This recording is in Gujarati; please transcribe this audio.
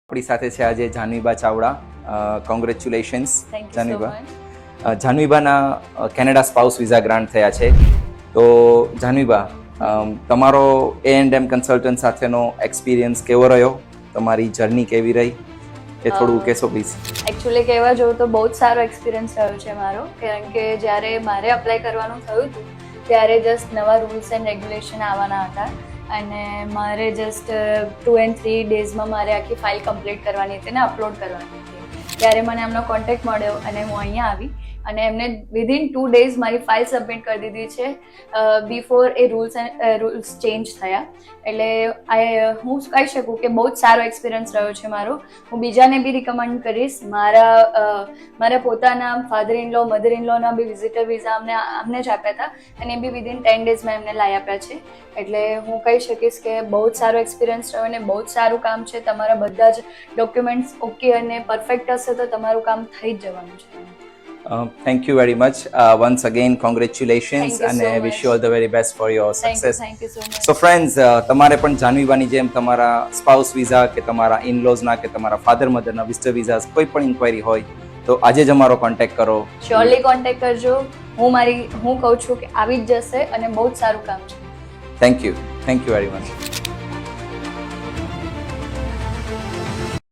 આપણી સાથે છે આજે જાહ્નવીબા ચાવડા. કોંગ્રેચ્યુલેશન્સ જાહ્નવીબા. જાહ્નવીબાના કેનેડા સ્પાઉસ વિઝા ગ્રાન્ટ થયા છે. તો જાહ્નવીબા, તમારો A&M કન્સલ્ટન્ટ સાથેનો એક્સપિરિયન્સ કેવો રહ્યો? તમારી જર્ની કેવી રહી એ થોડું કહેશો પ્લીઝ. એકચ્યુઅલી કહેવા જાઉં તો બહુ જ સારો એક્સપિરિયન્સ રહ્યો છે મારો, કારણ કે જ્યારે મારે અપ્લાય કરવાનું થયું હતું ત્યારે જસ્ટ નવા રૂલ્સ એન્ડ રેગ્યુલેશન આવવાના હતા અને મારે જસ્ટ 2 and 3 ડેઝમાં મારે આખી ફાઇલ કમ્પ્લીટ કરવાની હતી અને અપલોડ કરવાની હતી. ત્યારે મને એમનો કોન્ટેક્ટ મળ્યો અને હું અહીંયા આવી અને એમને વિધિન 2 ડેઝ મારી ફાઇલ સબમિટ કરી દીધી છે બિફોર એ રૂલ્સ ચેન્જ થયા. એટલે હું કહી શકું કે બહુ જ સારો એક્સપિરિયન્સ રહ્યો છે મારો. હું બીજાને બી રિકમેન્ડ કરીશ. મારા પોતાના father in law, mother in લોના બી વિઝિટર વિઝા અમને જ આપ્યા હતા અને એ બી વિધિન 10 ડેઝમાં એમને લાવી આપ્યા છે. એટલે હું કહી શકીશ કે બહુ જ સારો એક્સપિરિયન્સ રહ્યો અને બહુ જ સારું કામ છે. તમારા બધા જ ડોક્યુમેન્ટ્સ ઓકે અને પરફેક્ટ હશે તો તમારું કામ થઈ જ જવાનું છે. Thank you very much. Once again congratulations અને wish you all the very best for your success. Thank you so much. So friends, તમારે પણ જાહ્નવીબાની જેમ તમારા સ્પાઉસ વિઝા કે તમારા ઇનલોઝના કે તમારા ફાધર મધરના વિઝિટર વિઝા કોઈ પણ ઇન્ક્વાયરી હોય તો આજે જ અમારો કોન્ટેક્ટ કરો. શ્યોરલી કોન્ટેક્ટ કરજો. હું કહું છું કે આવી જ જશે અને બહુ જ સારું કામ છે. Thank you very much.